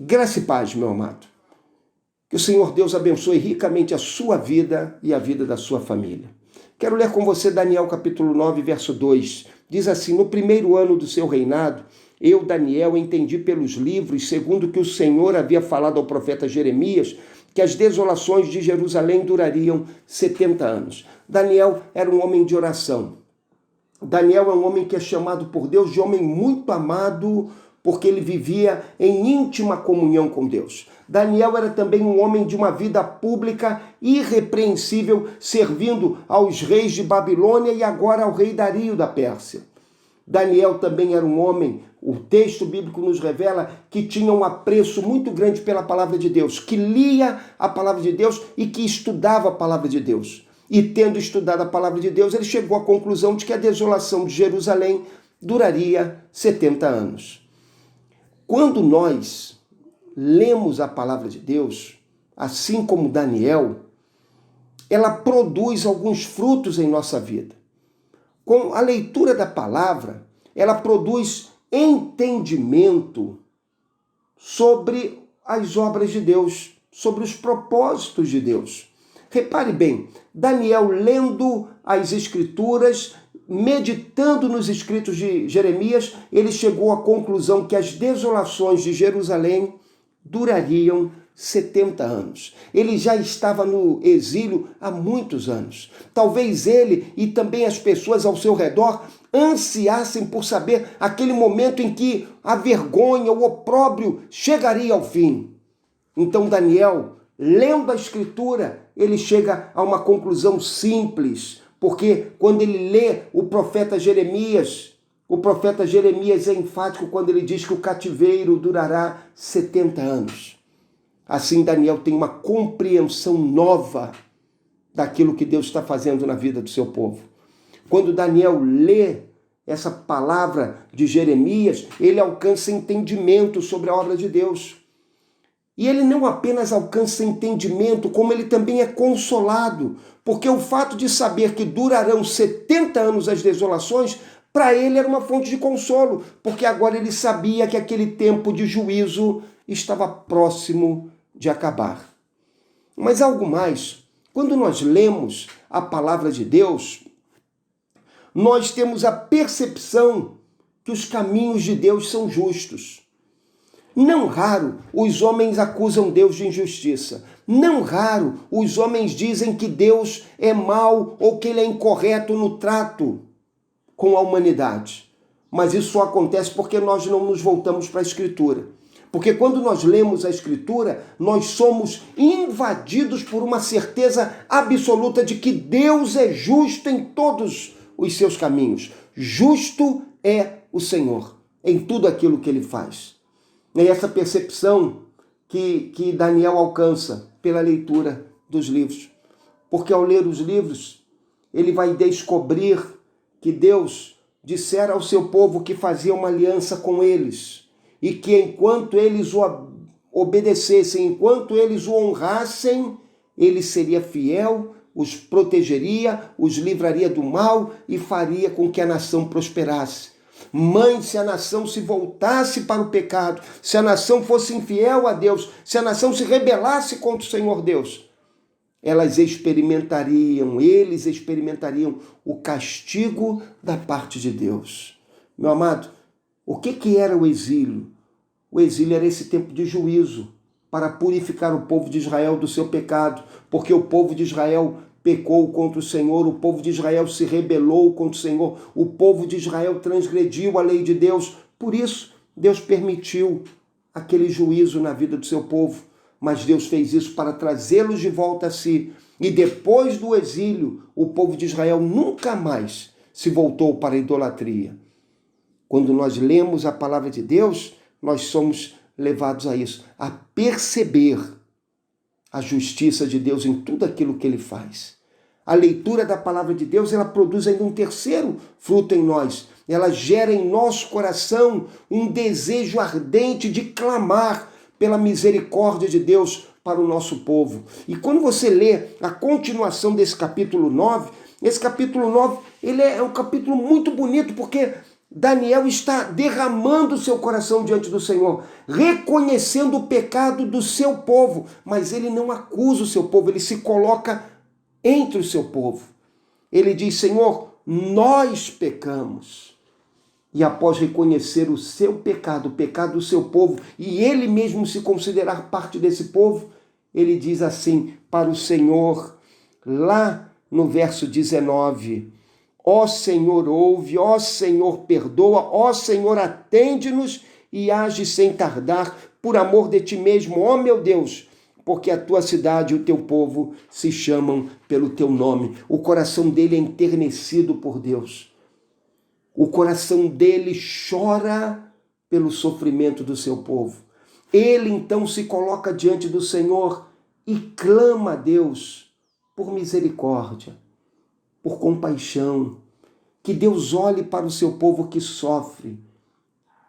Graça e paz, meu amado. Que o Senhor Deus abençoe ricamente a sua vida e a vida da sua família. Quero ler com você Daniel capítulo 9, verso 2. Diz assim: no primeiro ano do seu reinado, eu, Daniel, entendi pelos livros, segundo que o Senhor havia falado ao profeta Jeremias, que as desolações de Jerusalém durariam 70 anos. Daniel era um homem de oração. Daniel é um homem que é chamado por Deus de homem muito amado, porque ele vivia em íntima comunhão com Deus. Daniel era também um homem de uma vida pública irrepreensível, servindo aos reis de Babilônia e agora ao rei Dario da Pérsia. Daniel também era um homem, o texto bíblico nos revela, que tinha um apreço muito grande pela palavra de Deus, que lia a palavra de Deus e que estudava a palavra de Deus. E tendo estudado a palavra de Deus, ele chegou à conclusão de que a desolação de Jerusalém duraria 70 anos. Quando nós lemos a palavra de Deus, assim como Daniel, ela produz alguns frutos em nossa vida. Com a leitura da palavra, ela produz entendimento sobre as obras de Deus, sobre os propósitos de Deus. Repare bem, Daniel lendo as Escrituras, meditando nos escritos de Jeremias, ele chegou à conclusão que as desolações de Jerusalém durariam 70 anos. Ele já estava no exílio há muitos anos. Talvez ele e também as pessoas ao seu redor ansiassem por saber aquele momento em que a vergonha, o opróbrio chegaria ao fim. Então Daniel, lendo a Escritura, ele chega a uma conclusão simples, porque quando ele lê o profeta Jeremias é enfático quando ele diz que o cativeiro durará 70 anos. Assim, Daniel tem uma compreensão nova daquilo que Deus está fazendo na vida do seu povo. Quando Daniel lê essa palavra de Jeremias, ele alcança entendimento sobre a obra de Deus. E ele não apenas alcança entendimento, como ele também é consolado, porque o fato de saber que durarão 70 anos as desolações, para ele era uma fonte de consolo, porque agora ele sabia que aquele tempo de juízo estava próximo de acabar. Mas algo mais, quando nós lemos a palavra de Deus, nós temos a percepção que os caminhos de Deus são justos. Não raro os homens acusam Deus de injustiça. Não raro os homens dizem que Deus é mau ou que ele é incorreto no trato com a humanidade. Mas isso só acontece porque nós não nos voltamos para a Escritura. Porque quando nós lemos a Escritura, nós somos invadidos por uma certeza absoluta de que Deus é justo em todos os seus caminhos. Justo é o Senhor em tudo aquilo que ele faz. É essa percepção que Daniel alcança pela leitura dos livros. Porque ao ler os livros, ele vai descobrir que Deus dissera ao seu povo que fazia uma aliança com eles e que enquanto eles o obedecessem, enquanto eles o honrassem, ele seria fiel, os protegeria, os livraria do mal e faria com que a nação prosperasse. Mas se a nação se voltasse para o pecado, se a nação fosse infiel a Deus, se a nação se rebelasse contra o Senhor Deus, eles experimentariam o castigo da parte de Deus. Meu amado, o que era o exílio? O exílio era esse tempo de juízo para purificar o povo de Israel do seu pecado, porque o povo de Israel pecou contra o Senhor, o povo de Israel se rebelou contra o Senhor, o povo de Israel transgrediu a lei de Deus. Por isso, Deus permitiu aquele juízo na vida do seu povo, mas Deus fez isso para trazê-los de volta a si. E depois do exílio, o povo de Israel nunca mais se voltou para a idolatria. Quando nós lemos a palavra de Deus, nós somos levados a isso, a perceber a justiça de Deus em tudo aquilo que ele faz. A leitura da palavra de Deus, ela produz ainda um terceiro fruto em nós. Ela gera em nosso coração um desejo ardente de clamar pela misericórdia de Deus para o nosso povo. E quando você lê a continuação desse capítulo 9, esse capítulo 9, ele é um capítulo muito bonito, porque Daniel está derramando seu coração diante do Senhor, reconhecendo o pecado do seu povo, mas ele não acusa o seu povo, ele se coloca entre o seu povo. Ele diz: Senhor, nós pecamos. E após reconhecer o seu pecado, o pecado do seu povo, e ele mesmo se considerar parte desse povo, ele diz assim para o Senhor, lá no verso 19, ó Senhor, ouve, ó Senhor, perdoa, ó Senhor, atende-nos e age sem tardar, por amor de ti mesmo, ó meu Deus, porque a tua cidade e o teu povo se chamam pelo teu nome. O coração dele é enternecido por Deus. O coração dele chora pelo sofrimento do seu povo. Ele então se coloca diante do Senhor e clama a Deus por misericórdia, por compaixão, que Deus olhe para o seu povo que sofre,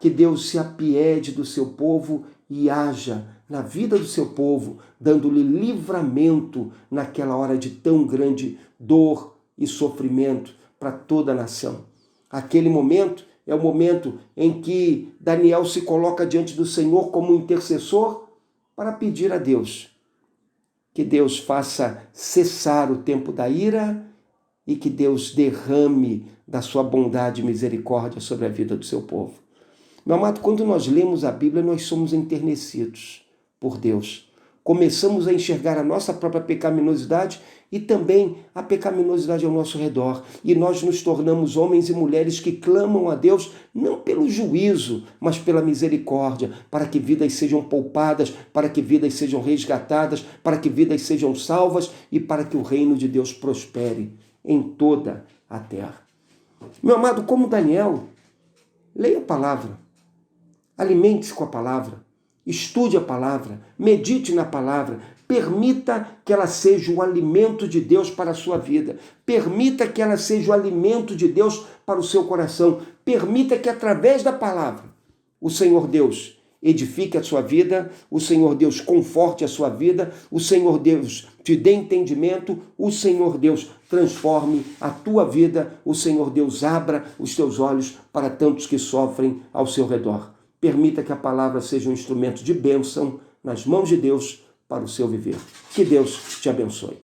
que Deus se apiede do seu povo e haja na vida do seu povo, dando-lhe livramento naquela hora de tão grande dor e sofrimento para toda a nação. Aquele momento é o momento em que Daniel se coloca diante do Senhor como intercessor para pedir a Deus que Deus faça cessar o tempo da ira e que Deus derrame da sua bondade e misericórdia sobre a vida do seu povo. Meu amado, quando nós lemos a Bíblia, nós somos enternecidos por Deus. Começamos a enxergar a nossa própria pecaminosidade e também a pecaminosidade ao nosso redor. E nós nos tornamos homens e mulheres que clamam a Deus não pelo juízo, mas pela misericórdia, para que vidas sejam poupadas, para que vidas sejam resgatadas, para que vidas sejam salvas e para que o reino de Deus prospere em toda a terra. Meu amado, como Daniel, leia a palavra, alimente-se com a palavra, estude a palavra, medite na palavra, permita que ela seja o alimento de Deus para a sua vida, permita que ela seja o alimento de Deus para o seu coração, permita que através da palavra o Senhor Deus edifique a sua vida, o Senhor Deus conforte a sua vida, o Senhor Deus te dê entendimento, o Senhor Deus transforme a tua vida, o Senhor Deus abra os teus olhos para tantos que sofrem ao seu redor. Permita que a palavra seja um instrumento de bênção nas mãos de Deus para o seu viver. Que Deus te abençoe.